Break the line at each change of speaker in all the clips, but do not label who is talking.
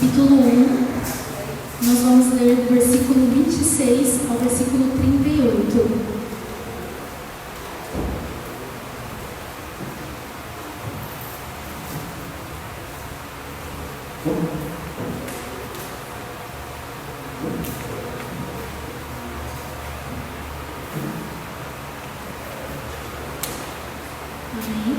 capítulo 1, nós vamos ler do versículo 26 ao versículo 38. Amém?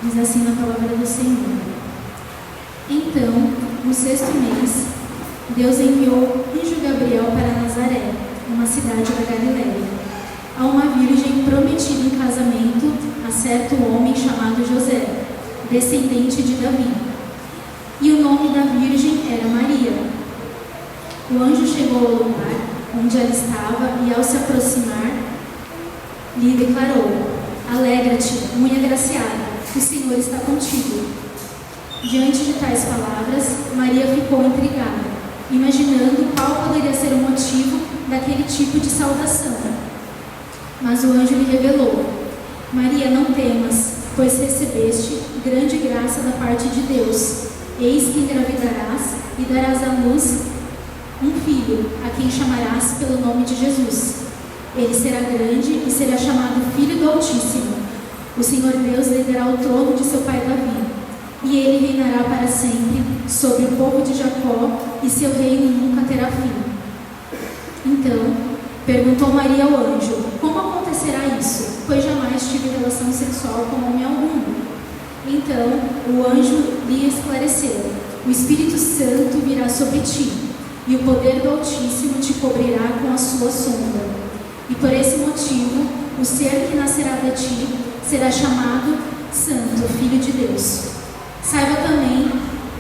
Diz assim na palavra do Senhor. Então, no 6º mês, Deus enviou o anjo Gabriel para Nazaré, uma cidade da Galileia, a uma virgem prometida em casamento a certo homem chamado José, descendente de Davi. E o nome da virgem era Maria. O anjo chegou ao lugar onde ela estava e, ao se aproximar, lhe declarou: Alegra-te, muito agraciada, o Senhor está contigo. Diante de tais palavras, Maria ficou intrigada, imaginando qual poderia ser o motivo daquele tipo de saudação. Mas o anjo lhe revelou: Maria, não temas, pois recebeste grande graça da parte de Deus. Eis que engravidarás e darás à luz um filho, a quem chamarás pelo nome de Jesus. Ele será grande e será chamado Filho do Altíssimo. O Senhor Deus lhe dará o trono de seu pai Davi, e ele reinará para sempre sobre o povo de Jacó, e seu reino nunca terá fim. Então, perguntou Maria ao anjo: Como acontecerá isso? Pois jamais tive relação sexual com homem algum. Então, o anjo lhe esclareceu: O Espírito Santo virá sobre ti, e o poder do Altíssimo te cobrirá com a sua sombra. E por esse motivo, o ser que nascerá de ti será chamado Santo, Filho de Deus. Saiba também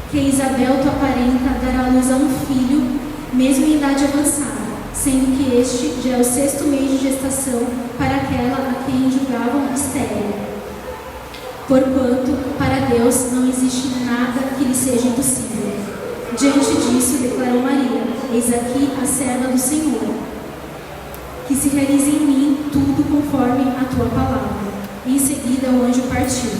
que Isabel, tua parenta, dará à luz a um filho, mesmo em idade avançada, sendo que este já é o 6º mês de gestação para aquela a quem julgavam estéril. Porquanto, para Deus não existe nada que lhe seja impossível. Diante disso, declarou Maria: Eis aqui a serva do Senhor, que se realize em mim tudo conforme a tua palavra. E em seguida o anjo partiu.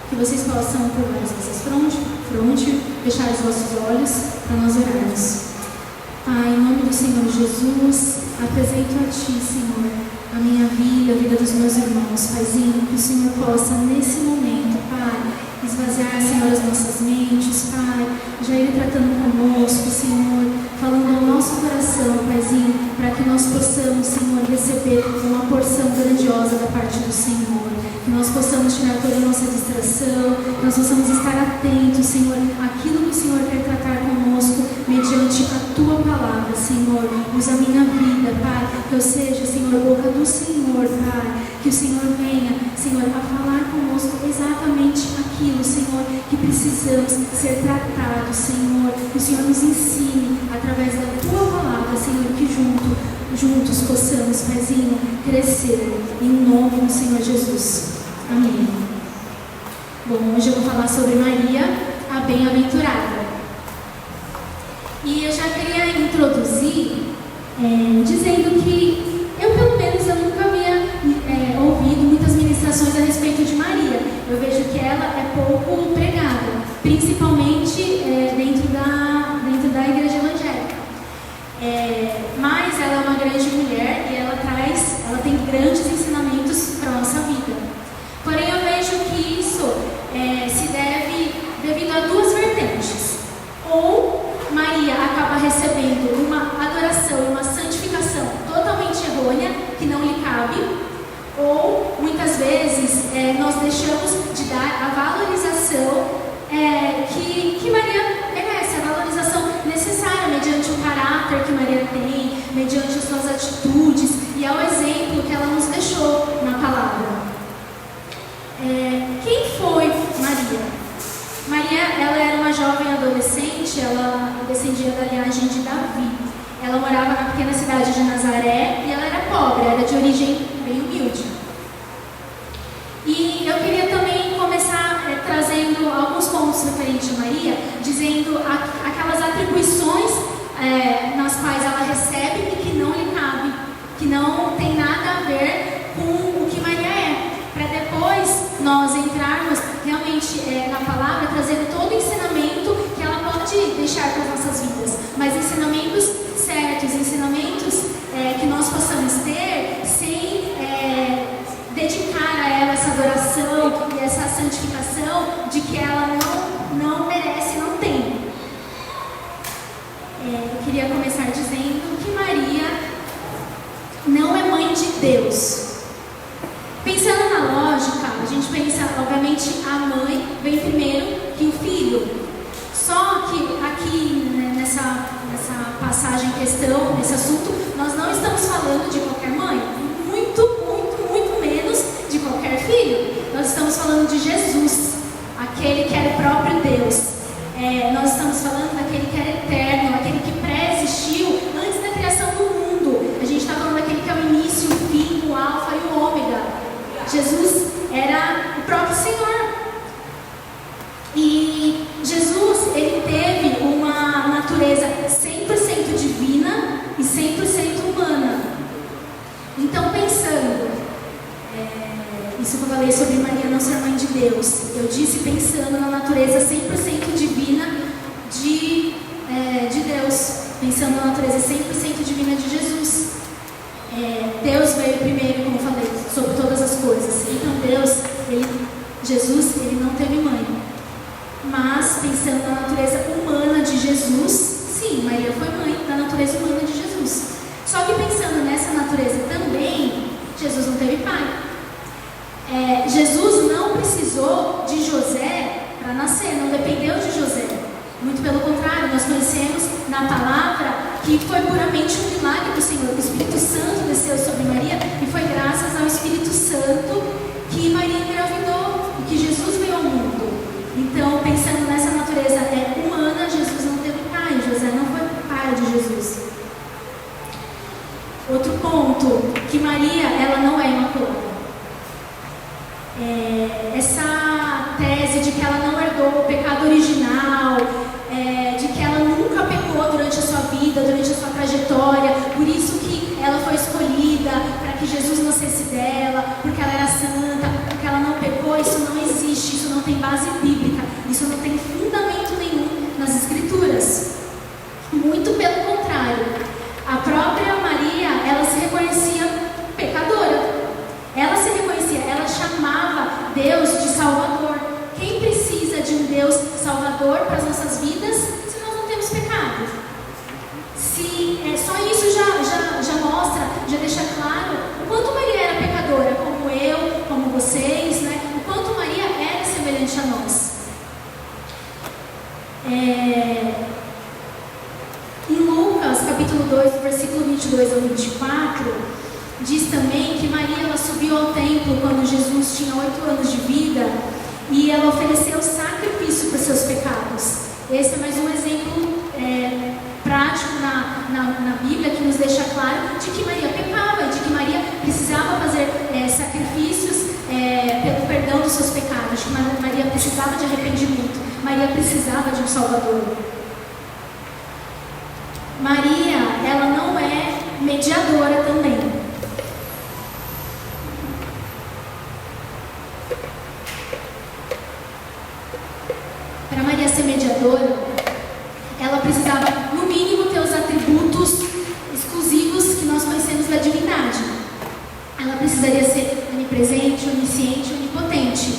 Que vocês possam curvar as vossas fronte, fechar os vossos olhos para nós orarmos. Pai, em nome do Senhor Jesus, apresento a Ti, Senhor, a minha vida, a vida dos meus irmãos, Paizinho, que o Senhor possa nesse momento, Pai, esvaziar, Senhor, as nossas mentes, Pai, já ir tratando conosco, Senhor, falando ao nosso coração, Paizinho, para que nós possamos, Senhor, receber uma porção grandiosa da parte do Senhor, que nós possamos tirar toda a nossa distração, que nós possamos estar atentos, Senhor, àquilo que o Senhor quer tratar conosco, mediante a Tua palavra, Senhor. Usa a minha vida, Pai, que eu seja, Senhor, a boca do Senhor, Pai, que o Senhor venha, Senhor, a falar conosco exatamente aquilo, Senhor, que precisamos ser tratados, Senhor, que o Senhor nos ensine através da Tua palavra, Senhor, que juntos possamos, Paizinho, crescer em nome do Senhor Jesus. Amém. Bom, hoje eu vou falar sobre Maria, a bem-aventurada. E eu já queria introduzir dizendo que pelo menos, eu nunca havia ouvido muitas ministrações a respeito de Maria. Eu vejo que ela é pouco pregada, principalmente dentro da igreja evangélica. Mas ela é uma grande mulher e ela tem grandes ensinamentos para a nossa vida. Porém, eu vejo que isso se deve devido a duas vertentes. Ou Maria acaba recebendo uma adoração, uma santificação totalmente errônea, que não lhe cabe, ou muitas vezes nós deixamos de dar a valorização que Maria merece, a valorização necessária mediante o caráter que Maria tem, mediante as suas atitudes e ao exemplo que ela nos deixou na palavra. Quem foi Maria? Maria, ela era uma jovem adolescente, ela descendia da linhagem de Davi. Ela morava na pequena cidade de Nazaré e ela era pobre, era de origem bem humilde. E eu queria também começar trazendo alguns pontos referentes a Maria, dizendo aquelas atribuições nas quais ela recebe e que não lhe cabe, que não tem nada a ver com o que Maria é, para depois nós entrarmos realmente na palavra, trazendo todo o ensinamento que ela pode deixar para as nossas vidas, mas ensinamentos certos, ensinamentos que nós possamos ter sem dedicar a ela essa adoração e essa santificação de que ela não merece, não tem. Eu queria começar dizendo que Maria não é mãe de Deus. Pensando na lógica, a gente pensa, obviamente, a mãe vem primeiro que o filho. Só que aqui, né, nessa passagem em questão, nesse assunto, nós não estamos falando de qualquer mãe, muito menos de qualquer filho. Nós estamos falando de Jesus, aquele que era o próprio Deus. Nós estamos falando daquele que era eterno, aquele que pré-existiu antes da criação do mundo. A gente está falando daquele que é o início, o fim, o alfa e o ômega. Jesus era o próprio Senhor. E Jesus, ele teve uma natureza 100% divina e 100% humana. Então, pensando, isso que eu falei sobre Maria não ser mãe de Deus, eu disse pensando na natureza 100% divina de Deus, pensando na natureza 100% divina de Jesus. Deus veio primeiro, como eu falei, sobre todas as coisas. Então Jesus, ele não teve mãe. Mas, pensando na natureza humana de Jesus, sim, Maria foi mãe da natureza humana de Jesus. Só que pensando nessa natureza também, Jesus não teve pai. Jesus não precisou de José para nascer, não dependeu de José. Muito pelo contrário, nós conhecemos na palavra que foi puramente um milagre do Senhor. O Espírito Santo desceu sobre Maria e foi graças ao Espírito Santo que Maria engravidou e que Jesus veio ao mundo. Então, pensando nessa natureza humana, Jesus não teve pai, José não foi pai de Jesus. Outro ponto, que Maria, ela não é imaculada. Essa tese de que ela não herdou o pecado original, de que ela nunca pecou durante a sua vida, durante a sua trajetória, por isso que ela foi escolhida, para que Jesus nascesse dela, porque ela era santa, porque ela não pecou, isso não existe, isso não tem base bíblica, isso não tem fundamento nenhum nas Escrituras. Muito pelo contrário, a própria Maria, ela se reconhecia pecadora, ela se reconhecia, ela chamava Deus de Salvador. Quem precisa de um Deus Salvador para as nossas vidas se nós não temos pecado? Só isso já mostra, já deixa claro o quanto Maria era pecadora, como eu, como vocês, né? O quanto Maria era semelhante a nós. Em Lucas, capítulo 2, versículo 22 ao 24, diz também que Maria, ela subiu ao templo quando Jesus tinha 8 anos de vida e ela ofereceu sacrifício para os seus pecados. Esse é mais um exemplo prático na Bíblia que nos deixa claro de que Maria pecava, de que Maria precisava fazer sacrifícios pelo perdão dos seus pecados, de que Maria precisava de arrependimento, Maria precisava de um Salvador. Maria, ela não é mediadora também. Para Maria ser mediadora, ela precisava, no mínimo, ter os atributos exclusivos que nós conhecemos da divindade. Ela precisaria ser onipresente, onisciente, onipotente.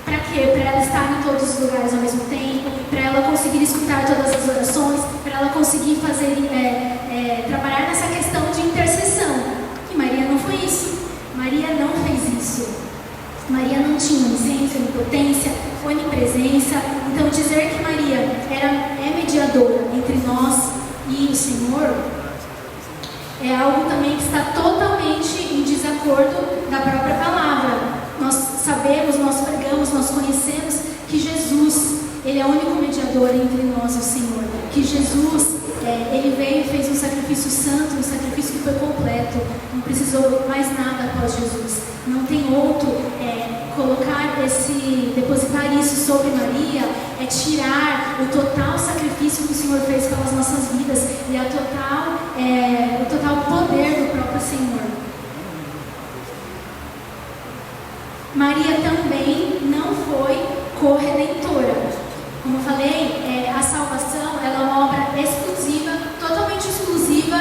Para quê? Para ela estar em todos os lugares ao mesmo tempo, para ela conseguir escutar todas as orações, para ela conseguir fazer, trabalhar nessa questão de intercessão. E Maria não foi isso. Maria não fez isso. Maria não tinha onisciência, onipotência, onipresença. Então, dizer que Maria é mediadora entre nós e o Senhor é algo também que está totalmente em desacordo da própria palavra. Nós sabemos, nós pregamos, nós conhecemos que Jesus, ele é o único mediador entre nós e o Senhor. Que Jesus, ele veio e fez um sacrifício santo, um sacrifício que foi completo. Não precisou mais nada após Jesus. Não tem outro. Depositar isso sobre Maria é tirar o total sacrifício que o Senhor fez pelas nossas vidas e o total poder do próprio Senhor. Maria também não foi corredentora. Como eu falei, a salvação ela é uma obra exclusiva, totalmente exclusiva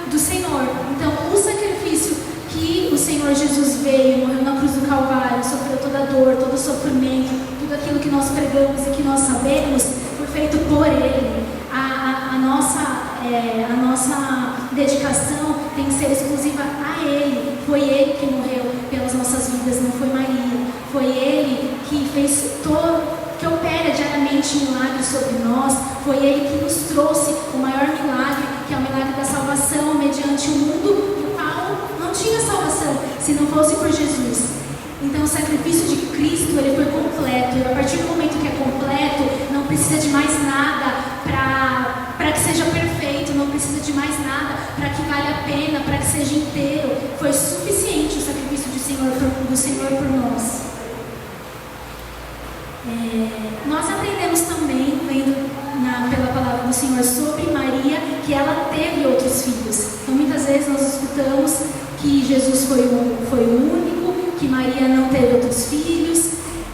do Senhor. Então, o sacrifício que o Senhor Jesus veio, morreu na cruz do Calvário, sofreu toda a dor, todo o sofrimento, tudo aquilo que nós pregamos e que nós sabemos, foi feito por Ele. A nossa dedicação tem que ser exclusiva a Ele. Foi Ele que morreu pelas nossas vidas, não foi Maria. Foi Ele que fez que opera diariamente milagres sobre nós. Foi Ele que nos trouxe o maior milagre, que é o milagre da salvação, mediante um mundo no qual não tinha salvação, se não fosse por Jesus. Então o sacrifício de Cristo, ele foi completo, e a partir do momento que é completo, não precisa de mais nada para que seja perfeito, não precisa de mais nada para que valha a pena, para que seja inteiro. Foi suficiente o sacrifício do Senhor por nós. Nós aprendemos também, vendo pela palavra do Senhor sobre Maria, que ela teve outros filhos. Então muitas vezes nós escutamos que Jesus foi o único, que Maria não teve outros filhos,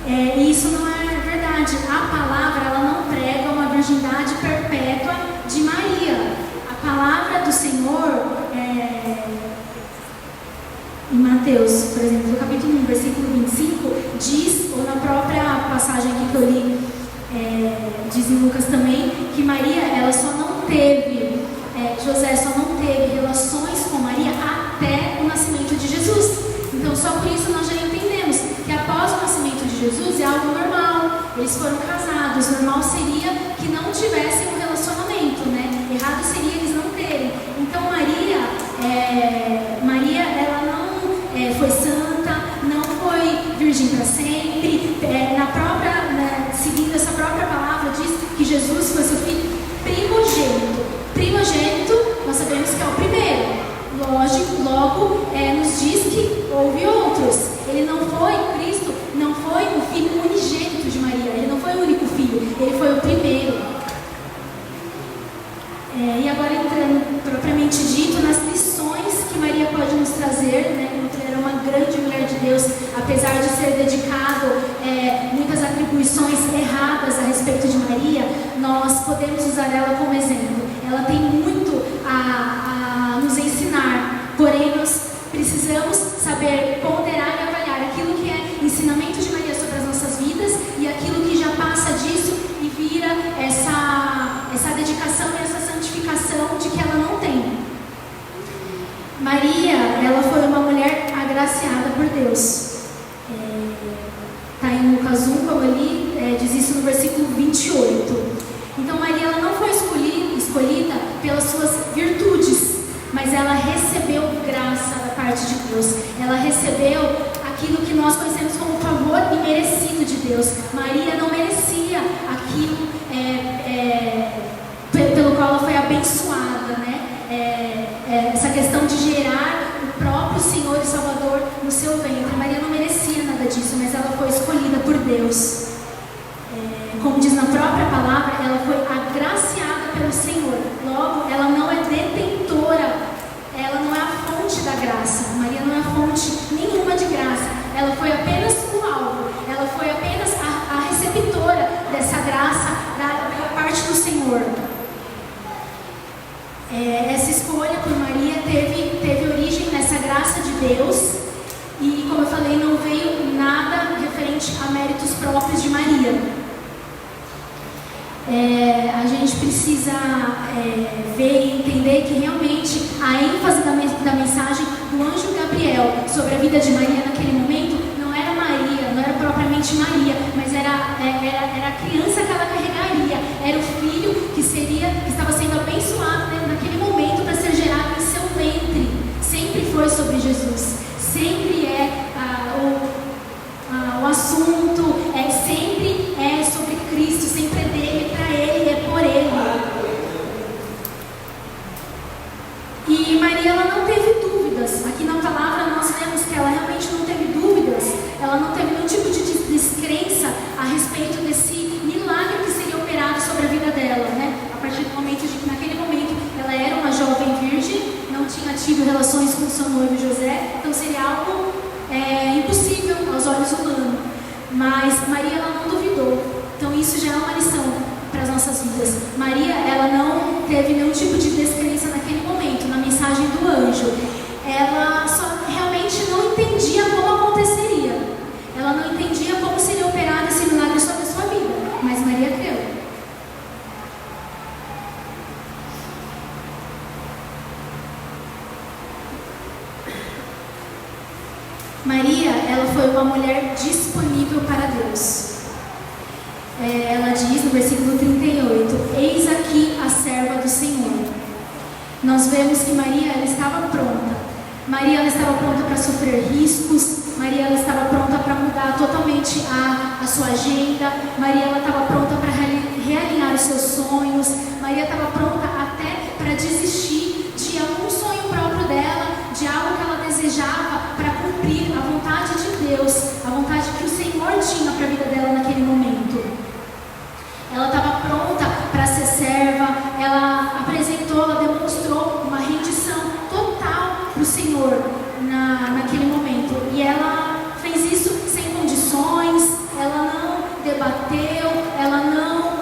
e isso não é verdade. A palavra ela não prega uma virgindade perpétua de Maria. A palavra do Senhor, em Mateus, por exemplo, no capítulo 1, versículo 25, diz, ou na própria passagem aqui que eu li, diz em Lucas também, que Maria, ela só não teve, José só não teve relações com Maria até o nascimento de Jesus. Então, só por isso nós já entendemos que após o nascimento de Jesus é algo normal. Eles foram casados, normal seria que não tivessem um relacionamento, né? Errado seria eles não terem. Então, Maria, ela não foi santa, não foi virgem para sempre. Seguindo essa própria palavra, diz que Jesus foi seu filho primogênito. Primogênito, nós sabemos que é o primeiro. Logo, nos diz que houve outros. Cristo não foi o filho unigênito de Maria, ele não foi o único filho, ele foi o primeiro. E agora entrando propriamente dito nas lições que Maria pode nos trazer, né? Ela era uma grande mulher de Deus, apesar de ser dedicado muitas atribuições erradas a respeito de Maria, nós podemos usar ela como exemplo. Ela tem muito a nos ensinar, porém nós precisamos saber ponderar e avaliar aquilo que é ensinamento de Maria sobre as nossas vidas e aquilo que já passa disso e vira essa dedicação e essa santificação de que ela não tem. Maria, ela foi uma mulher agraciada por Deus. Está em Lucas 1, como eu li, diz isso no versículo 28. Então Maria, ela não foi escolhida pelas suas virtudes, mas ela recebeu graça da parte de Deus. Ela recebeu aquilo que nós conhecemos como favor imerecido de Deus. Maria não merecia aquilo pelo qual ela foi abençoada, né? Essa questão de gerar o próprio Senhor e Salvador no seu ventre. Maria não merecia nada disso, mas ela foi escolhida por Deus. Como diz na própria palavra, ela foi agraciada pelo Senhor. Logo, ela não é detentora, ela não é a fonte da graça. Maria não é a fonte nenhuma de graça. Ela foi apenas o alvo, ela foi apenas a receptora dessa graça da parte do Senhor. Essa escolha por Maria teve origem nessa graça de Deus. E, como eu falei, não veio nada referente a méritos próprios de Maria. A gente precisa ver e entender que realmente a ênfase da mensagem do anjo Gabriel sobre a vida de Maria naquele momento não era Maria, não era propriamente Maria, mas era a criança que ela carregaria, era o filho que estava sendo abençoado, né, naquele momento para ser gerado em seu ventre. Sempre foi sobre Jesus, sempre o assunto sempre é sobre Cristo, sempre é dele, para ele, é por ele. E Maria, ela não teve dúvidas. Aqui na palavra nós vemos que ela realmente não teve dúvidas, ela não teve nenhum tipo de descrença a respeito desse milagre que seria operado sobre a vida dela, né? A partir do momento de que naquele momento ela era uma jovem virgem, não tinha tido relações com seu noivo José, então seria algo impossível aos olhos humanos. Mas Maria, ela não duvidou. Então isso já é uma lição para as nossas vidas. Maria, ela não teve nenhum tipo de descrença naquele momento, na mensagem do anjo. Ela só realmente não entendia como aconteceria. Ela não entendia como seria operado esse milagre sobre a sua vida. Mas Maria creu. Maria, ela foi uma mulher disponível para Deus. Ela diz no versículo 38, eis aqui a serva do Senhor. Nós vemos que Maria, ela estava pronta. Maria, ela estava pronta para sofrer riscos. Maria, ela estava pronta para mudar totalmente a sua agenda. Maria, ela estava pronta para realinhar os seus sonhos. Maria estava pronta até para desistir de algum sonho próprio dela, de algo que ela desejava, para cumprir a vontade de Deus, a vontade que o Senhor tinha para a vida dela naquele momento. Ela estava pronta para ser serva. Ela apresentou, ela demonstrou uma rendição total para o Senhor naquele momento. E ela fez isso sem condições. Ela não debateu, ela não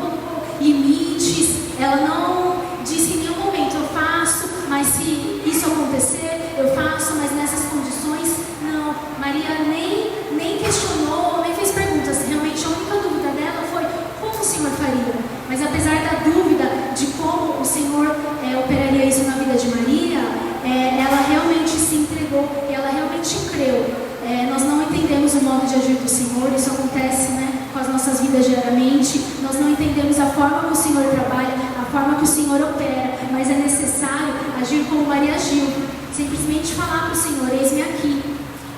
colocou limites. Ela não disse em nenhum momento, eu faço, mas se isso acontecer, eu faço, mas nessas condições. Não, Maria nem questionou, nem fez perguntas. Realmente a única dúvida dela foi como o Senhor faria. Mas apesar da dúvida de como o Senhor operaria isso na vida de Maria, ela realmente se entregou e ela realmente creu. Nós não entendemos o modo de agir do Senhor, isso acontece, com as nossas vidas diariamente. Nós não entendemos a forma que o Senhor trabalha, a forma que o Senhor opera, mas é necessário agir como Maria agiu. Simplesmente falar para o Senhor, eis-me aqui.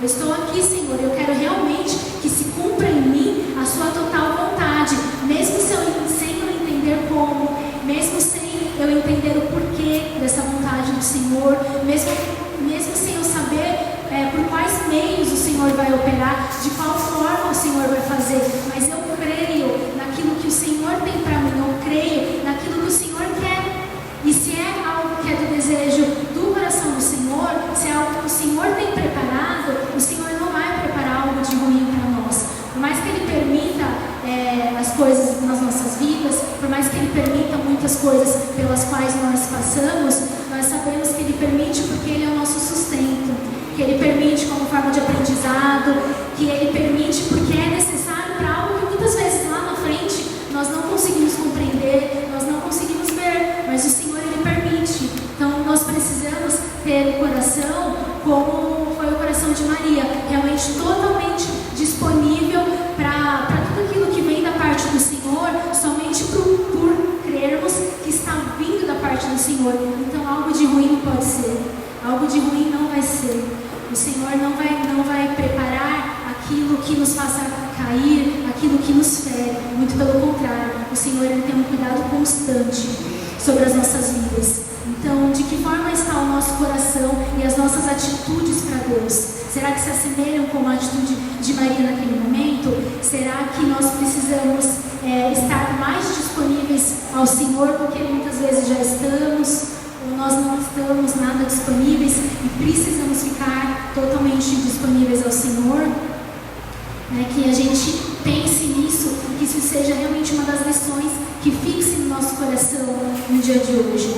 Eu estou aqui, Senhor, eu quero realmente que se cumpra em mim a sua total vontade, mesmo sem eu entender como, mesmo sem eu entender o porquê dessa vontade do Senhor, mesmo sem eu saber por quais meios o Senhor vai operar, de qual forma o Senhor vai fazer, mas eu creio naquilo que o Senhor tem para mim, eu creio naquilo que o Senhor quer. E se é algo que é do desejo do coração do Senhor, se é algo que o Senhor tem preparado, o Senhor não vai preparar algo de ruim para nós. Por mais que Ele permita as coisas nas nossas vidas, por mais que Ele permita muitas coisas pelas quais nós passamos, nós sabemos que Ele permite porque Ele é o nosso sustento, que Ele permite como forma de aprendizado, que Ele permite porque é necessário para algo que muitas vezes lá na frente nós não conseguimos compreender, nós não conseguimos ver, mas o Senhor Ele permite. Então nós precisamos ter o coração como foi o coração de Maria, realmente totalmente disponível para tudo aquilo que vem da parte do Senhor, somente por crermos que está vindo da parte do Senhor. Então algo de ruim não pode ser, algo de ruim não vai ser. O Senhor não vai preparar aquilo que nos faça cair, aquilo que nos fere. Muito pelo contrário, o Senhor Ele tem um cuidado constante sobre as nossas vidas. Então, de que forma está o nosso coração e as nossas atitudes para Deus? Será que se assemelham com a atitude de Maria naquele momento? Será que nós precisamos estar mais disponíveis ao Senhor do que muitas vezes já estamos? Ou nós não estamos nada disponíveis e precisamos ficar totalmente disponíveis ao Senhor? Que a gente pense nisso, que isso seja realmente uma das lições que fixe no nosso coração no dia de hoje.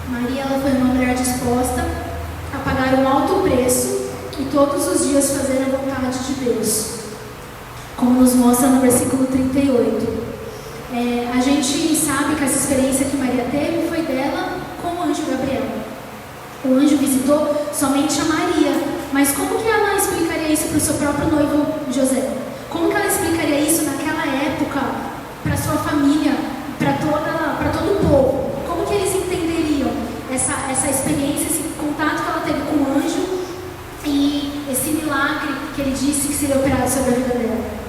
Maria, ela foi uma mulher disposta a pagar um alto preço e todos os dias fazer a vontade de Deus, como nos mostra no versículo 38. A gente sabe que essa experiência que Maria teve foi dela com o anjo Gabriel. O anjo visitou somente a Maria, mas como que ela explicaria isso para o seu próprio noivo José? Como que ela explicaria isso naquela época para sua família, para todo o povo? Como que eles entenderiam essa experiência, esse contato que ela teve com o anjo e esse milagre que ele disse que seria operado sobre a vida dela?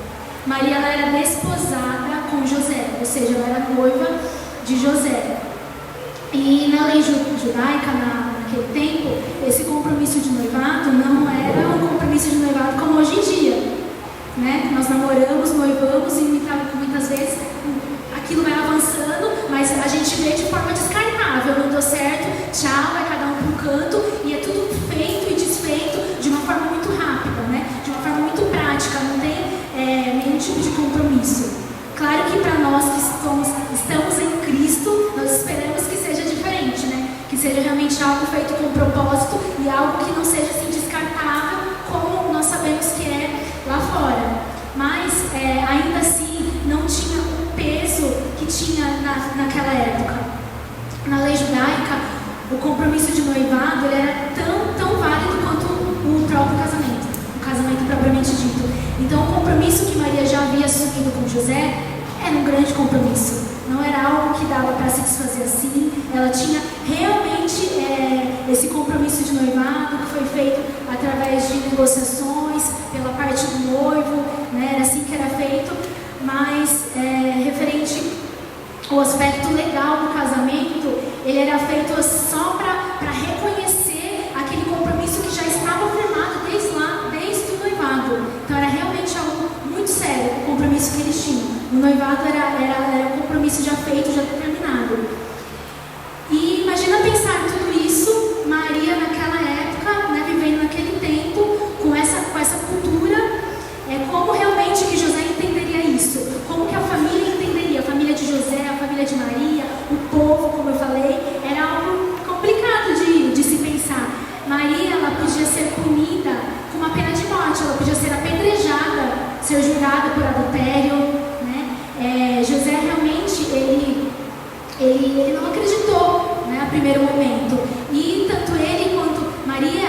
Maria, ela era desposada com José, ou seja, ela era noiva de José. E na lei judaica, naquele tempo, esse compromisso de noivado não era um compromisso de noivado como hoje em dia. Nós namoramos, noivamos e muitas vezes aquilo vai avançando, mas a gente vê de forma descartável. deu certo, tchau, vai cada um para um canto, e é tudo feito e desfeito de uma forma muito rápida, né? De uma forma muito prática, não tem nenhum tipo de compromisso. Claro que para nós que estamos em Cristo, nós esperamos que seja diferente, né? Que seja realmente algo feito com propósito e algo que não seja assim descartável, como nós sabemos que é lá fora. Mas ainda assim não tinha o peso que tinha naquela época. Na lei judaica, o compromisso de noivado ele era tão válido quanto o próprio casamento, o casamento propriamente dito. Então o compromisso que Maria já havia assumido com José era um grande compromisso. Não era algo que dava para se desfazer assim. Ela tinha realmente esse compromisso de noivado que foi feito através de negociações pela parte do noivo, né? Era assim que era feito. Mas referente ao aspecto legal do casamento, ele era feito só para reconhecer aquele compromisso que já estava firmado desde o noivado. Então era realmente algo muito sério, o compromisso que eles tinham. O noivado era um compromisso já feito, já determinado. E imagina pensar tudo isso, Maria naquela época, né, vivendo naquele tempo, com essa cultura, como realmente que José entenderia isso? Como que a família entenderia? A família de José, a família de Maria, o povo, como eu falei, era algo complicado de se pensar. Maria, ela podia ser punida com uma pena de morte, ela podia ser apedrejada, ser julgada por adultério, né? José realmente, ele não acreditou, né, a primeiro momento. E tanto ele quanto Maria,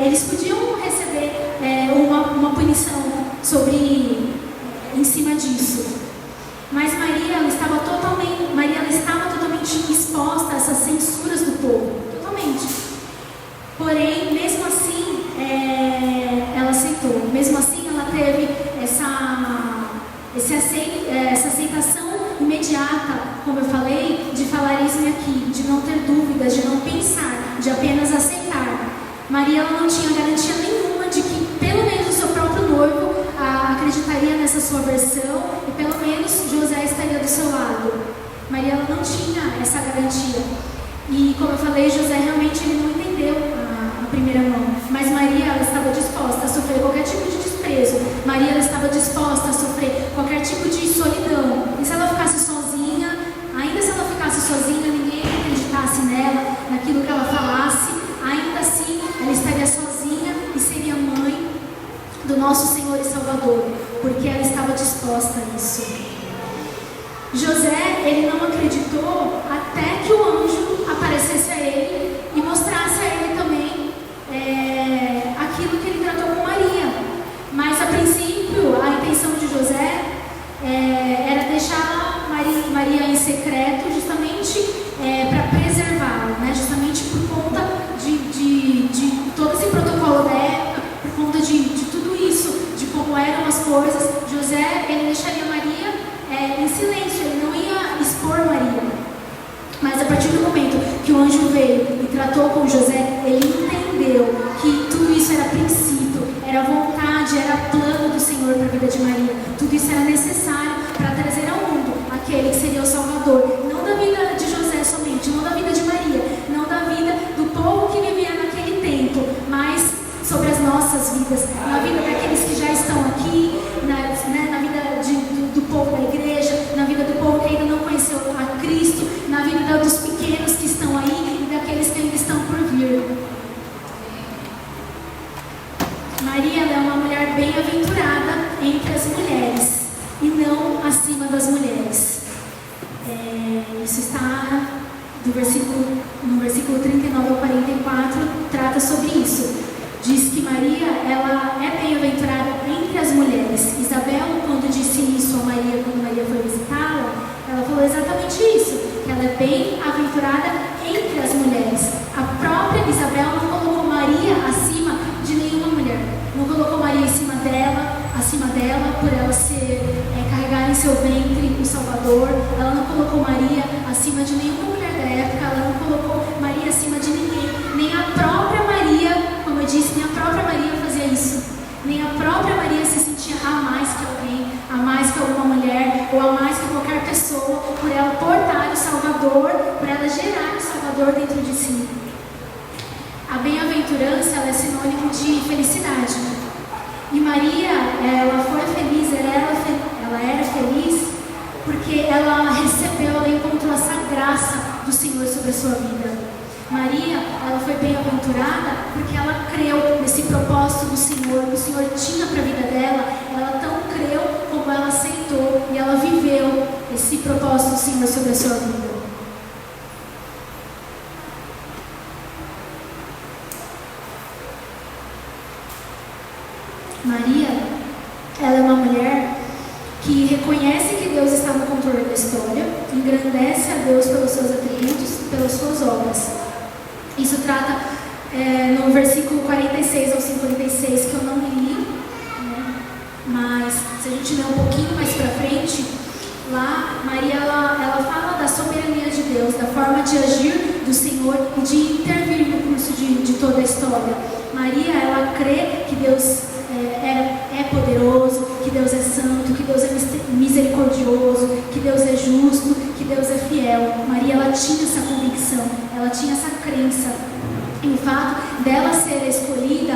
eles podiam receber uma punição em cima disso. Mas Maria, ela estava totalmente exposta a essas censuras do povo, totalmente. Porém, mesmo assim, ela aceitou. Mesmo assim, ela teve essa aceitação imediata, como eu falei, de falar isso aqui, de não ter dúvidas, de não pensar, de apenas aceitar. Maria, ela não tinha garantia nenhuma de que pelo menos o seu próprio noivo acreditaria nessa sua versão e pelo menos José estaria do seu lado. Maria, ela não tinha essa garantia. E como eu falei, José realmente ele não entendeu a primeira mão. Mas Maria, ela estava disposta a sofrer qualquer tipo de desprezo. Maria, ela estava disposta a sofrer qualquer tipo de solidão. E se ela ficasse sozinha, ainda se ela ficasse sozinha, ninguém acreditasse nela, naquilo que ela falasse, ainda assim ela estaria sozinha e seria mãe do nosso Senhor e Salvador, porque ela estava disposta a isso. José, ele não acreditou até que o anjo aparecesse a ele e mostrasse a ele também aquilo que ele tratou com Maria. Mas a princípio, a intenção de José era deixar Maria em secreto, justamente para preservá-la, né? Justamente por conta de todo esse protocolo da época, por conta de tudo isso, de como eram as coisas. José, ele deixaria Maria em silêncio, ele não ia expor Maria. Mas a partir do momento que o anjo veio e tratou com José, ele entendeu que tudo isso era princípio, era vontade, era plano do Senhor para a vida de Maria. Tudo isso era necessário para trazer ao mundo aquele que seria o Salvador. Não da vida de José somente, não da vida de Maria, não da vida do povo que vivia naquele tempo, mas sobre as nossas vidas, na vida daqueles que já estão aqui, na vida do povo da igreja, na vida do povo que ainda não conheceu a Cristo, na vida dos pequenos que estão aí e daqueles que ainda estão por vir. Maria, ela é uma mulher bem-aventurada entre as mulheres e não acima das mulheres. Isso está no versículo 39 ao 44, trata sobre isso. Diz que Maria, ela é bem-aventurada entre as mulheres. Isabel, quando disse isso a Maria, quando Maria foi visitá-la, ela falou exatamente isso, que ela é bem-aventurada entre as mulheres. A própria Isabel não colocou Maria acima de nenhuma mulher. Não colocou Maria acima dela, por ela carregar em seu ventre o Salvador. Ela não colocou Maria acima de nenhuma mulher da época. Ela não colocou Maria acima de ninguém. Nem a própria Maria, como eu disse, nem a própria Maria fazia isso. Nem a própria Maria se sentia a mais que alguém, a mais que alguma mulher, ou a mais que qualquer pessoa, por ela portar o Salvador, por ela gerar o Salvador Salvador dentro de si. A bem-aventurança, ela é sinônimo de felicidade. E Maria, ela foi feliz, ela era feliz porque ela recebeu, ela encontrou essa graça do Senhor sobre a sua vida. Maria, ela foi bem-aventurada porque ela creu nesse propósito do Senhor, que o Senhor tinha para a vida dela. Ela tão creu como ela aceitou e ela viveu esse propósito do Senhor sobre a sua vida. Maria, ela é uma mulher que reconhece que Deus está no controle da história, engrandece a Deus pelos seus atributos e pelas suas obras. Isso trata no versículo 46 ao 56, que eu não li, né? Mas se a gente ler um pouquinho mais para frente, lá Maria ela fala da soberania de Deus, da forma de agir do Senhor e de intervir no curso de toda a história. Maria, ela crê que Deus é poderoso, que Deus é santo, que Deus é misericordioso, que Deus é justo, que Deus é fiel. Maria, ela tinha essa convicção, ela tinha essa crença. E o fato dela ser escolhida,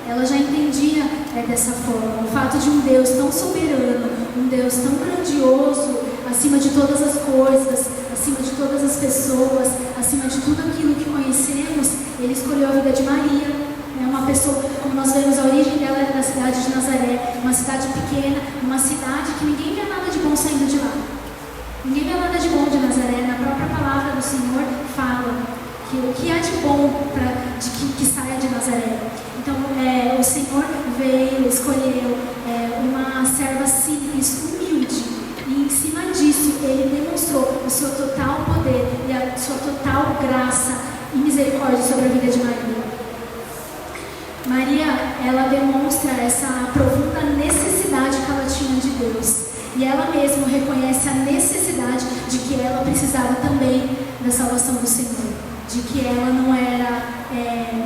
ela já entendia dessa forma. O fato de um Deus tão soberano, um Deus tão grandioso, acima de todas as coisas, acima de todas as pessoas, acima de tudo aquilo que conhecemos, Ele escolheu a vida de Maria. Uma pessoa, como nós vemos, a origem dela é da cidade de Nazaré, uma cidade pequena, uma cidade que ninguém vê nada de bom saindo de lá. Ninguém vê nada de bom de Nazaré. Na própria palavra do Senhor fala que o que há de bom que saia de Nazaré. Então, o Senhor veio, escolheu uma serva simples, humilde, e em cima disso Ele demonstrou o seu total poder e a sua total graça e misericórdia sobre a vida de Maria. Maria, ela demonstra essa profunda necessidade que ela tinha de Deus. E ela mesma reconhece a necessidade de que ela precisava também da salvação do Senhor. De que ela não era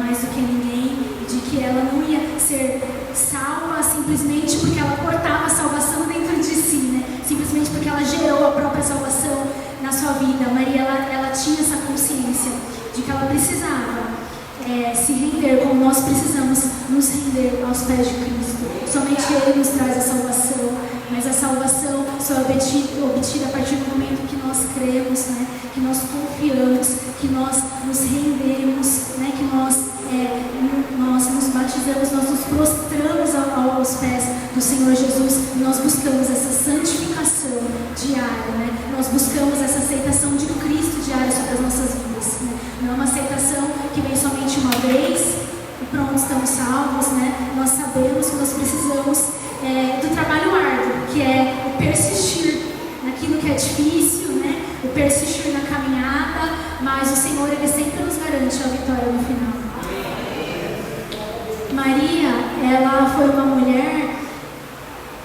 mais do que ninguém. De que ela não ia ser salva simplesmente porque ela portava a salvação dentro de si, né? Simplesmente porque ela gerou a própria salvação na sua vida. Maria, ela tinha essa consciência de que ela precisava se render como nós precisamos nos render aos pés de Cristo. Somente Ele nos traz a salvação, mas a salvação só é obtida a partir do momento que nós cremos, né? Que nós confiamos, que nós nos rendemos, né? Que nós nos batizamos, nós nos prostramos aos pés do Senhor Jesus e nós buscamos essa santificação diária, né? Nós buscamos essa aceitação de Cristo diária sobre as nossas vidas, né? Não é uma aceitação que vem somente uma vez e pronto, estamos salvos, né? Nós sabemos que nós precisamos do trabalho árduo, que é o persistir naquilo que é difícil, né? O persistir na caminhada, mas o Senhor, Ele sempre nos garante a vitória no final. Maria, ela foi uma mulher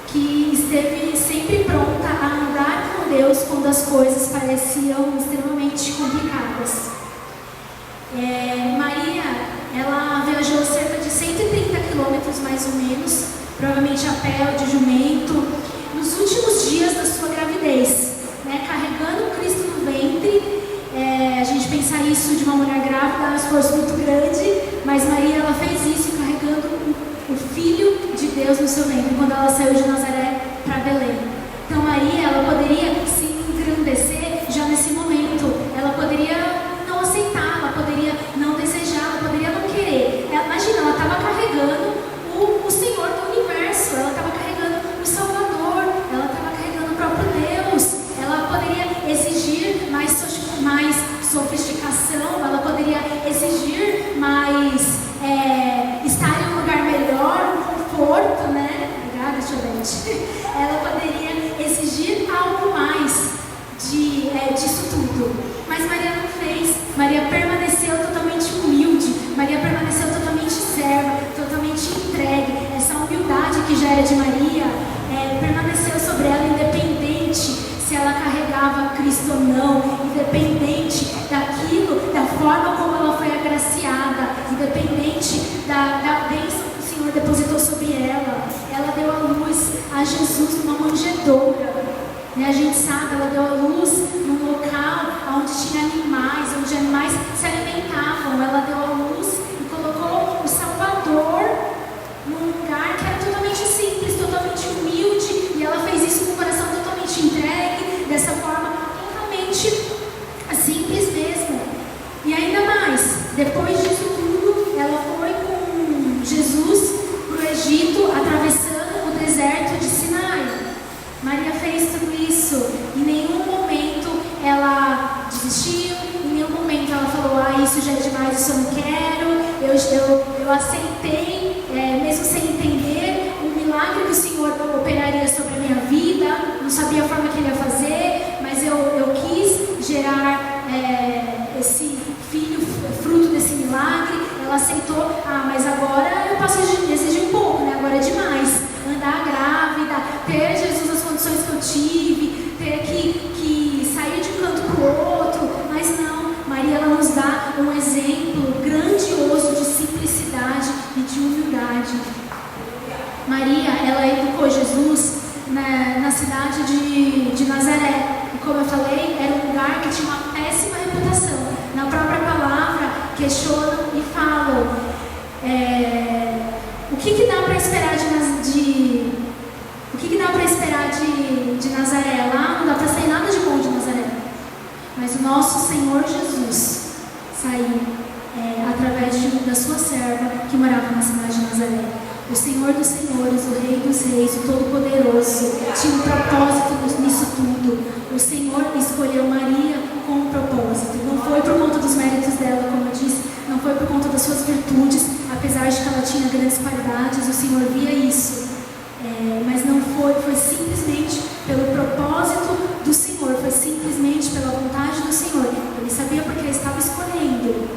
que esteve sempre pronta a andar com Deus quando as coisas pareciam extremamente complicadas. Maria, ela viajou cerca de 130 quilômetros mais ou menos, provavelmente a pé ou de jumento, nos últimos dias da sua gravidez, né, carregando Cristo no ventre. A gente pensar isso de uma mulher grávida é um esforço muito grande, mas Maria, ela fez isso carregando o Filho de Deus no seu ventre, quando ela saiu de Nazaré para Belém. Então Maria, ela poderia se engrandecer já nesse momento, ela poderia não aceitar, ela poderia não desejar, ela poderia não querer. Imagina, ela estava carregando o Senhor do universo, ela estava carregando o Salvador, ela estava carregando o próprio Deus. Ela poderia exigir mais sofisticação, ela poderia exigir mais estar em um lugar melhor, um conforto, né? Obrigada, Chorete. Ela poderia exigir algo mais disso tudo. Mas Maria não fez. Maria permaneceu totalmente humilde. Maria permaneceu totalmente serva, totalmente entregue. Essa humildade que já era de Maria permaneceu sobre ela, independente se ela carregava Cristo ou não, independente daquilo, da forma como ela foi agraciada, independente da bênção que o Senhor depositou sobre ela. Ela deu a luz a Jesus numa manjedoura. Né? A gente sabe, ela deu a luz num local onde tinha animais, onde animais se alimentavam. Ela deu a luz e colocou o Salvador num lugar que era totalmente simples, totalmente humilde, e ela fez isso com o coração totalmente entregue, dessa forma totalmente simples mesmo. E ainda mais, depois disso tudo, ela foi com Jesus para o Egito, atravessando o deserto de Sinai. Maria fez tudo isso. Em nenhum momento ela desistiu, em nenhum momento ela falou: ah, isso já é demais, isso eu não quero. Eu aceitei, mesmo sem entender o milagre que o Senhor operaria sobre a minha vida. Não sabia a forma que Ele ia fazer, mas eu quis gerar esse filho, fruto desse milagre. Ela aceitou: ah, mas agora eu posso exigir um pouco, né? Agora é demais. Andar grávida, ter Jesus as condições que eu tive, ter que sair de um canto para o outro. Mas não, Maria, ela nos dá um exemplo grandioso de simplicidade e de humildade. Maria, ela educou Jesus na cidade de Nazaré. E como eu falei, era um lugar que tinha uma péssima reputação. Na própria palavra, questionam e falam: o que dá para esperar de Nazaré? Lá não dá para sair nada de bom de Nazaré. Mas o nosso Senhor Jesus saiu através da sua serva que morava na cidade de Nazaré. O Senhor dos Senhores, o Rei dos Reis, o Todo-Poderoso, tinha um propósito nisso tudo. O Senhor escolheu Maria com um propósito. Não foi por conta dos méritos dela, como eu disse, não foi por conta das suas virtudes, apesar de que ela tinha grandes qualidades, o Senhor via isso. Mas não foi simplesmente pelo propósito do Senhor, foi simplesmente pela vontade do Senhor. Ele sabia porque ele estava escolhendo.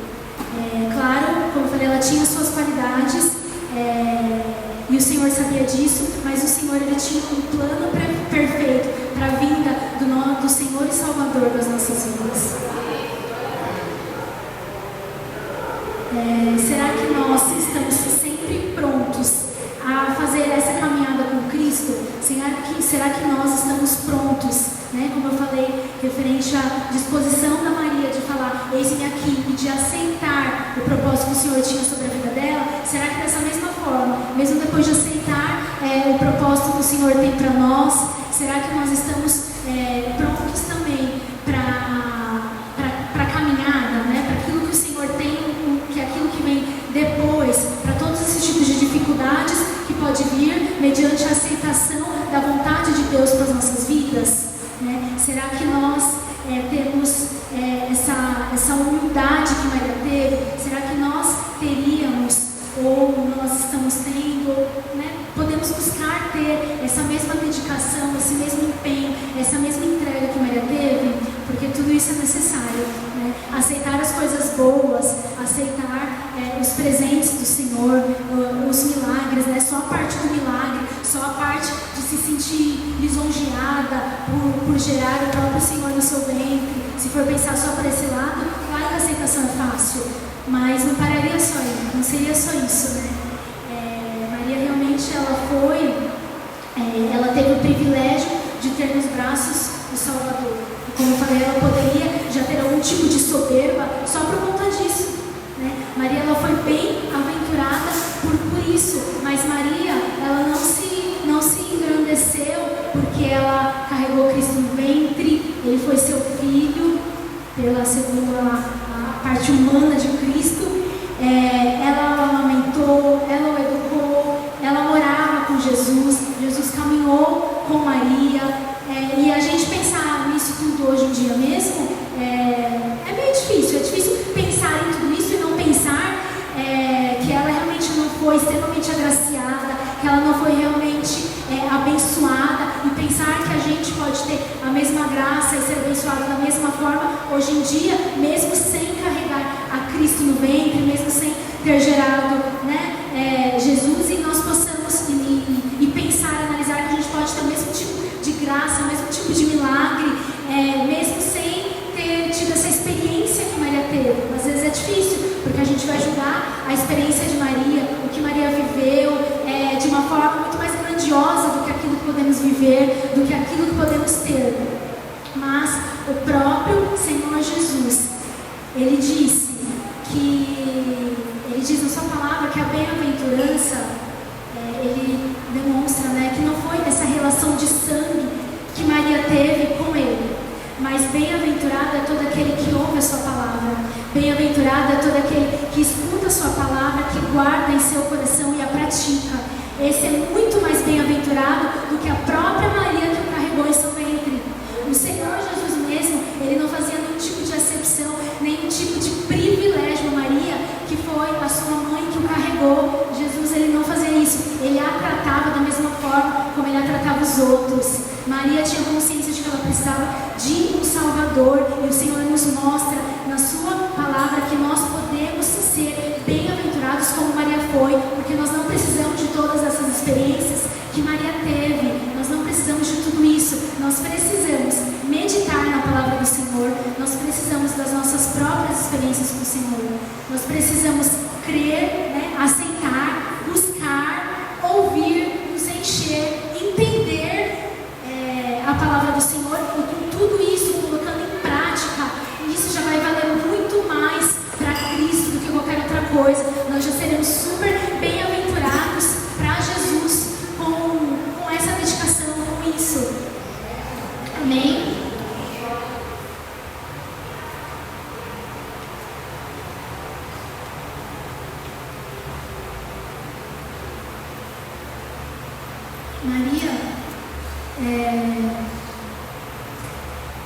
Claro, como eu falei, ela tinha suas qualidades, e o Senhor sabia disso, mas o Senhor, ele tinha um plano perfeito para a vinda do Senhor e Salvador das nossas vidas. Será que nós estamos sempre prontos a fazer essa caminhada com Cristo? Será que nós estamos prontos, né? Como eu falei, referente à disposição da Maria de falar: eis-me aqui, e de aceitar o propósito que o Senhor tinha sobre a vida dela. Será que dessa mesma forma, mesmo depois de aceitar o propósito que o Senhor tem para nós, será que nós estamos prontos também para a caminhada, né? Para aquilo que o Senhor tem, que aquilo que vem depois, para todos esses tipos de dificuldades que pode vir mediante a aceitação da vontade de Deus para as nossas vidas, né? Será que nós temos essa humildade que Maria teve? Será que nós teríamos, ou nós estamos tendo, né? Podemos buscar ter essa mesma dedicação, esse mesmo empenho, essa mesma entrega que Maria teve? Porque tudo isso é necessário, né? Aceitar as coisas boas, aceitar os presentes do Senhor, os milagres, né? Só a parte do milagre, só a parte de se sentir lisonjeada por gerar o próprio Senhor no seu ventre. Se for pensar só por esse lado, claro que a aceitação é fácil, mas não pararia só aí, não seria só isso, né? Maria realmente, ela teve o privilégio de ter nos braços o Salvador. E como eu falei, ela poderia já ter algum tipo de soberba só por conta disso, né? Maria, ela foi bem aventurada por isso, mas Maria, ela não se engrandeceu porque ela carregou Cristo no ventre. Ele foi seu filho, segundo a parte humana de Cristo. Ela amamentou, ela o educou, ela morava com Jesus, Jesus caminhou com Maria. E a gente pensar nisso tudo hoje em dia mesmo, é meio difícil. É difícil pensar em tudo isso e não pensar que ela realmente não foi extremamente agraciada, que ela não foi realmente abençoada, e pensar que a gente pode ter a mesma graça e ser abençoado da mesma forma hoje em dia, mesmo sem carregar a Cristo no ventre, mesmo sem ter gerado, né, Jesus, e nós possamos e pensar, analisar que a gente pode ter o mesmo tipo de graça, o mesmo tipo de milagre, mesmo sem ter tido essa experiência que Maria teve. Às vezes é difícil, porque a gente vai julgar a experiência de Maria, o que Maria viveu, de uma forma muito mais grandiosa do que aquilo que podemos viver, do que aquilo que podemos ter. Mas o próprio Senhor Jesus, Ele diz na sua palavra que a bem-aventurança, Ele demonstra, né, que não foi essa relação de sangue que Maria teve com Ele, mas bem-aventurado é todo aquele que ouve a sua palavra, bem-aventurado é todo aquele que escuta a sua palavra, que guarda em seu coração e a pratica. Esse é muito mais bem-aventurado do que a própria Maria que o carregou em seu ventre. O Senhor Jesus mesmo, Ele não fazia nenhum tipo de acepção, nenhum tipo de privilégio a Maria, que foi a sua mãe que o carregou. Jesus, Ele não fazia isso. Ele a tratava da mesma forma como Ele a tratava os outros. Maria tinha consciência de que ela precisava de um Salvador, e o Senhor nos mostra na sua palavra que nós podemos ser bem-aventurados como Maria foi, porque nós não precisamos de todas essas experiências que Maria teve, nós não precisamos de tudo isso. Nós precisamos meditar na palavra do Senhor, nós precisamos das nossas próprias experiências com o Senhor, nós precisamos crer, né, aceitar, buscar, ouvir, nos encher, entender a palavra do Senhor, e com tudo isso, colocando em prática, isso já vai valer muito mais para Cristo do que qualquer outra coisa. Nós já seremos super bem-aventurados para Jesus com essa dedicação, com isso. Amém? Maria,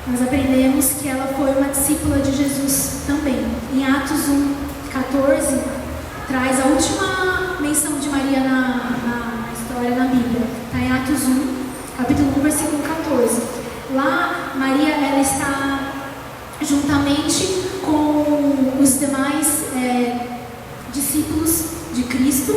nós aprendemos que ela foi uma discípula de Jesus também. Em Atos 1:14, traz a última menção de Maria na história, na Bíblia. Está em Atos 1, capítulo 1, versículo 14. Lá, Maria, ela está juntamente com os demais discípulos de Cristo.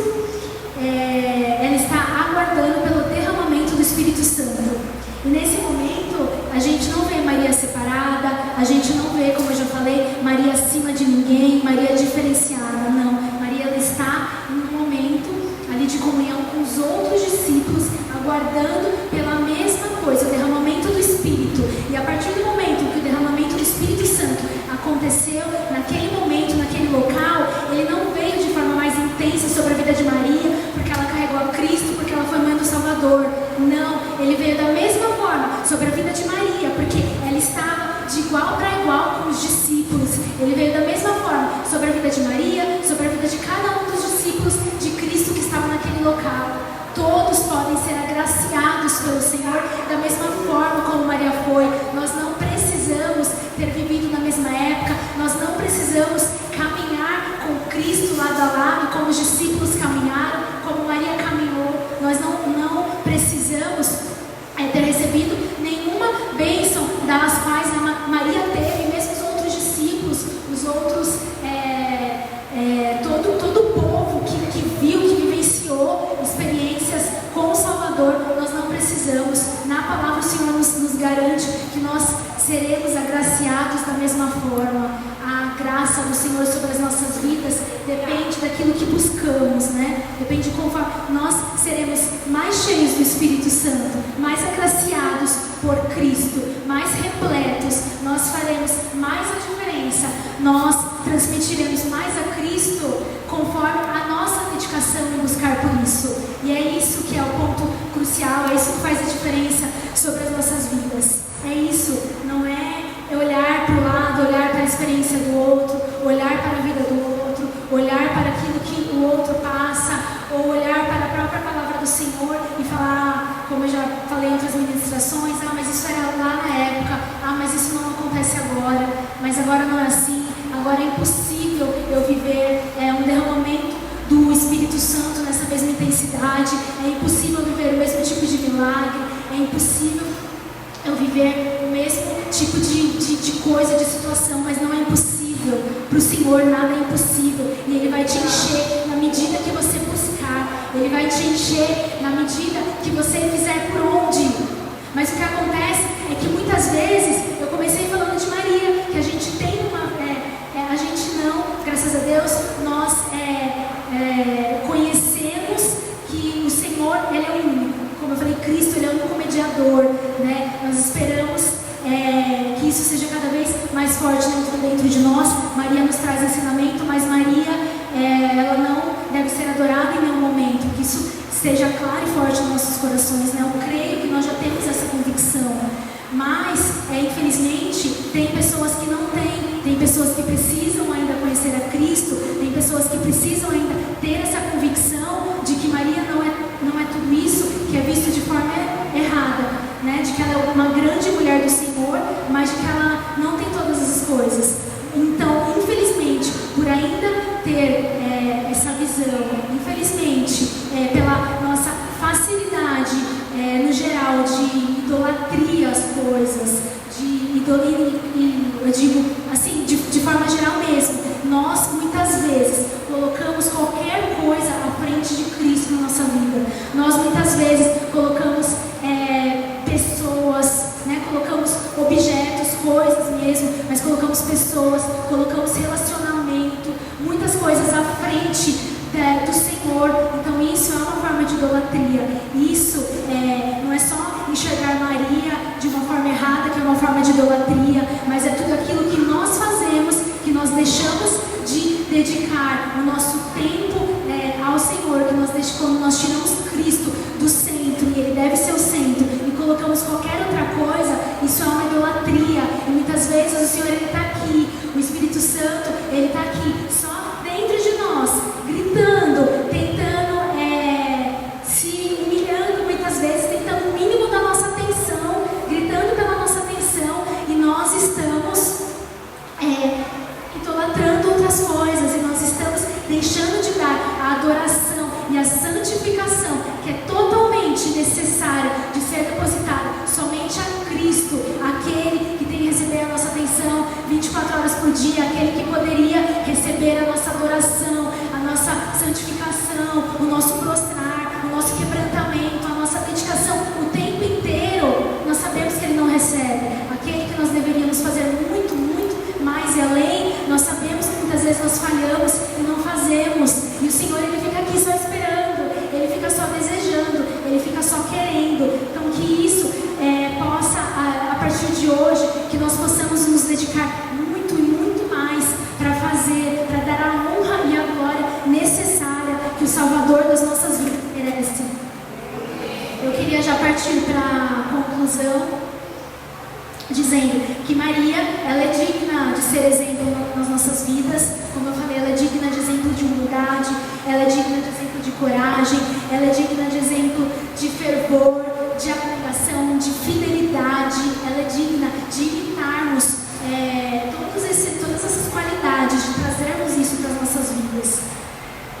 Ela está aguardando pelo derramamento do Espírito Santo. E nesse momento, a gente não vê Maria separada, a gente não vê, como eu já falei, Maria acima de ninguém, Maria diferenciada, não. Maria, ela está em um momento ali de comunhão com os outros discípulos, aguardando pela mesma coisa, o derramamento do Espírito. E a partir do momento que o derramamento do Espírito Santo aconteceu, naquele momento, naquele local, ele não veio de forma mais intensa sobre a vida de Maria, porque ela carregou a Cristo, porque ela foi mãe do Salvador. Não, ele veio da mesma forma sobre a vida de Maria, porque ela estava de igual para igual com os discípulos. Ele veio da mesma forma sobre a vida de Maria, sobre a vida de cada um dos discípulos de Cristo que estavam naquele local. Todos podem ser agraciados pelo Senhor da mesma forma como Maria foi. Nós não precisamos ter vivido na mesma época, nós não precisamos caminhar com Cristo lado a lado, como os discípulos caminharam, como Maria caminhou. Nós não precisamos ter recebido nenhuma bênção das quais a Maria teve, mesmo os outros discípulos, os outros, todo o povo que viu, que vivenciou experiências com o Salvador. Nós não precisamos. Na palavra o Senhor nos garante que nós seremos agraciados da mesma forma. A graça do Senhor sobre as nossas vidas depende daquilo que buscamos, né? Depende de conforme nós seremos mais cheios do Espírito Santo, mais agraciados por Cristo, mais repletos, nós faremos mais a diferença, nós transmitiremos mais a Cristo conforme a nossa dedicação em buscar por isso. E é isso que é o ponto crucial, é isso que faz a diferença sobre as nossas vidas. É isso, não é olhar para o lado, olhar para a experiência do outro, olhar para a vida do outro, olhar para aquilo que o outro passa, ou olhar para a própria palavra do Senhor e falar, como eu já falei em outras ministrações, mas isso era lá na época, mas isso não acontece agora, mas agora não é assim, agora é impossível eu viver um derramamento do Espírito Santo nessa mesma intensidade, é impossível viver o mesmo tipo de milagre, é impossível eu viver o mesmo tipo de coisa, de situação, mas não é impossível. Para o Senhor nada é impossível, e Ele vai te encher na medida que você buscar, Ele vai te encher na medida que você fizer por onde. Mas o que acontece é que muitas vezes, eu comecei falando de Maria, que a gente tem a gente não, graças a Deus, nós conhecemos que o Senhor, Ele é o único. Como eu falei, Cristo, Ele é o adorado em nenhum momento, que isso seja claro e forte nos nossos corações, né? Eu creio que nós já temos essa convicção, mas, infelizmente, tem pessoas que não têm, tem pessoas que precisam ainda conhecer a Cristo, tem pessoas que precisam ainda ter essa convicção de que Maria não é tudo isso, que é visto de forma errada, né? De que ela é uma grande mulher do Senhor, mas de que ela não tem todas as coisas. Então, infelizmente, por ainda ter essa visão, infelizmente, pela nossa facilidade, no geral, de idolatria às coisas, eu digo assim, de forma geral mesmo, nós muitas vezes colocamos qualquer coisa à frente de Cristo na nossa vida. Nós muitas vezes colocamos pessoas, né? Colocamos objetos, coisas mesmo, mas colocamos pessoas, colocamos relacionamento, muitas coisas à frente do Senhor. Então isso é uma forma de idolatria. Isso não é só enxergar Maria de uma forma errada, que é uma forma de idolatria, mas é tudo aquilo que nós fazemos, que nós deixamos de dedicar o nosso tempo ao Senhor, quando nós tiramos Cristo do centro, e Ele deve ser o centro, e colocamos qualquer outra coisa, isso é uma idolatria. E muitas vezes o Senhor, Ele está aqui, o Espírito Santo, Ele está aqui, só dentro de nós, gritando, tentando, se humilhando muitas vezes, tentando o mínimo da nossa atenção, gritando pela nossa atenção, e nós estamos idolatrando outras coisas, e nós estamos deixando de dar a adoração e a santificação que é totalmente necessária de ser depositada somente a Cristo, aquele que tem que receber a nossa atenção 24 horas por dia, aquele que poderia receber a nossa adoração, a nossa santificação, o nosso prostrar, o nosso quebrantamento, a nossa dedicação o tempo inteiro. Nós sabemos que Ele não recebe. Aquele que nós deveríamos fazer muito, muito mais e além, nós sabemos que muitas vezes nós falhamos e não fazemos, e o Senhor, Ele fica aqui só esperando, Ele fica só desejando, Ele fica só querendo. Então que isso possa, a partir de hoje, que nós possamos nos dedicar muito e muito mais para fazer, para dar a honra e a glória necessária que o Salvador das nossas vidas merece. Eu queria já partir para a conclusão, dizendo que Maria, ela é digna de ser exemplo nas nossas vidas. Como eu falei, ela é digna de exemplo de humildade, ela é digna de exemplo de coragem, ela é digna de exemplo de fervor, de abnegação, de fidelidade. Ela é digna de imitarmos todas essas qualidades, de trazermos isso para as nossas vidas.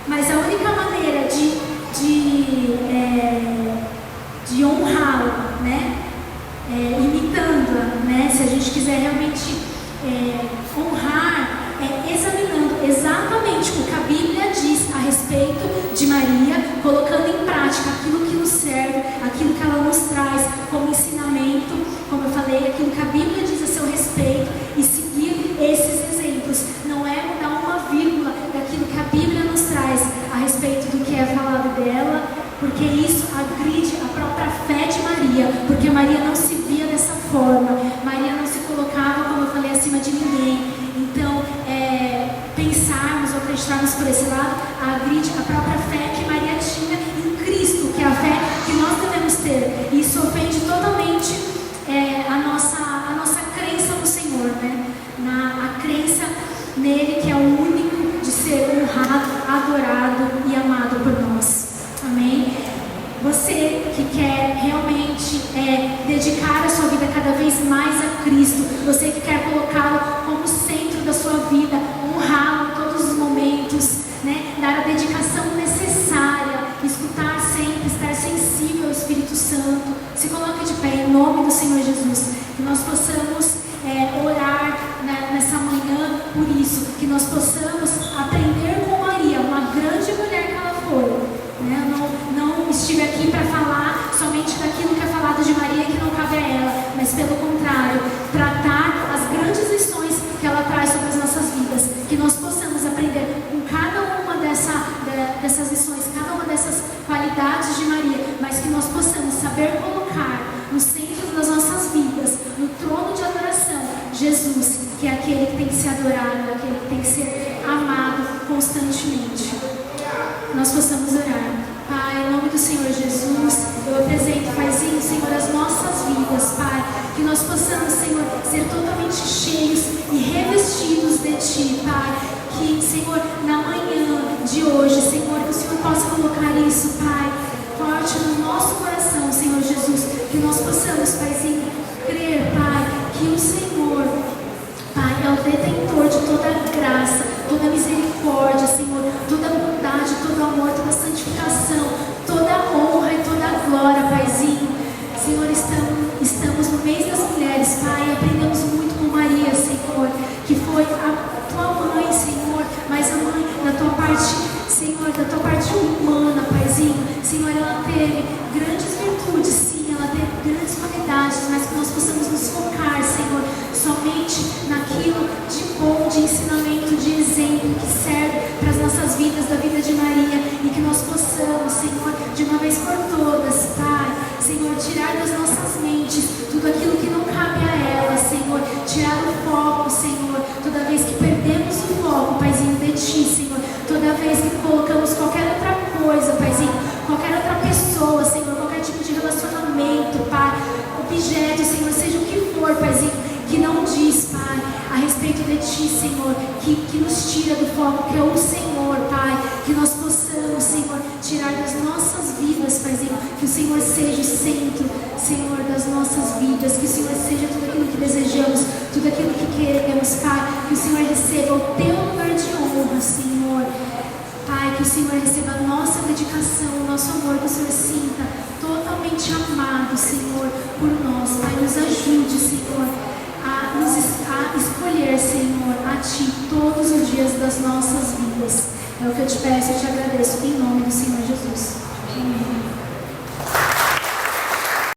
Mas a única maneira de honrá-la, né? Imitando-a, né? Se a gente quiser realmente honrar, examinando exatamente o que a Bíblia diz a respeito de Maria, colocando em prática aquilo que nos serve, aquilo que ela nos traz como ensinamento, como eu falei, aquilo que a Bíblia diz a seu respeito, e seguir esses exemplos. Não é mudar uma vírgula daquilo que a Bíblia nos traz a respeito do que é falado dela, porque isso agride a própria fé de Maria, porque Maria não se via dessa forma, Maria não se colocava, como eu falei, acima de ninguém. Então, pensarmos ou acreditarmos por esse lado agride a própria fé que Maria tinha em Cristo, que é a fé que nós devemos ter. Isso ofende totalmente a nossa crença no Senhor, né? A crença nele, que é o único de ser honrado, adorado e amado por nós. Amém? Você que quer realmente dedicar a sua vida cada vez mais a Cristo, você que quer colocá-lo como centro da sua vida, honrá-lo em todos os momentos, né? Dar a dedicação necessária, escutar sempre, estar sensível ao Espírito Santo, se coloque de pé em nome do Senhor Jesus, que nós possamos orar nessa manhã por isso, que nós possamos aprender com Maria, uma grande mulher que ela foi. Eu não estive aqui para falar somente daquilo que é falado de Maria, que não cabe a ela, mas pelo contrário, tratar as grandes lições que ela traz sobre as nossas vidas, que nós possamos aprender com cada uma dessas lições, cada uma dessas qualidades de Maria, mas que nós possamos saber colocar no centro das nossas vidas, no trono de adoração, Jesus, que é aquele que tem que ser adorado, aquele que tem que ser amado constantemente. Nós possamos possamos orar. Pai, em nome do Senhor Jesus, eu apresento, Paizinho, Senhor, as nossas vidas, Pai. Que nós possamos, Senhor, ser totalmente cheios e revestidos de Ti, Pai. Que, Senhor, na manhã de hoje, Senhor, que o Senhor possa colocar isso, Pai, forte no nosso coração, Senhor Jesus. Que nós possamos, Paizinho, crer, Pai, que o Senhor, Pai, é o detentor de toda a graça, toda a misericórdia, Senhor, toda a bondade, todo o amor, toda a santificação, toda a honra e toda a glória, Paizinho. Senhor, estamos no mês das mulheres, Pai, aprendemos muito com Maria, Senhor, que foi a tua mãe, Senhor, mas a mãe da tua parte, Senhor, da tua parte humana, Paizinho. Senhor, ela teve grandes virtudes, sim, ela teve grandes qualidades, mas que nós possamos nos focar, Senhor, somente naquilo de bom, de ensinamento, de exemplo que serve para as nossas vidas, da vida de Maria, e que nós possamos, Senhor, de uma vez por todas, Pai, Senhor, tirar das nossas mentes tudo aquilo que não cabe a ela, Senhor, tirar o foco, Senhor, toda vez que perdemos o foco, Paizinho, de Ti, Senhor, toda vez que colocamos qualquer outra coisa, Paizinho, qualquer outra pessoa, Senhor, qualquer tipo de relacionamento, Pai, objeto, Senhor, seja o que for, Paizinho, que não diz, Pai, a respeito de Ti, Senhor, que nos tira do foco, que é o Senhor, Pai, que nós possamos, Senhor, tirar das nossas vidas, Paizinho, que o Senhor seja o centro, Senhor, das nossas vidas, que o Senhor seja tudo aquilo que desejamos, tudo aquilo que queremos, Pai, que o Senhor receba o Teu lugar de honra, Senhor, Pai, que o Senhor receba a nossa dedicação, o nosso amor, que o Senhor sinta totalmente amado, Senhor, por nós, Pai, nos ajude, Senhor, a escolher, Senhor, a Ti todos os dias das nossas vidas. É o que eu te peço e te agradeço em nome do Senhor.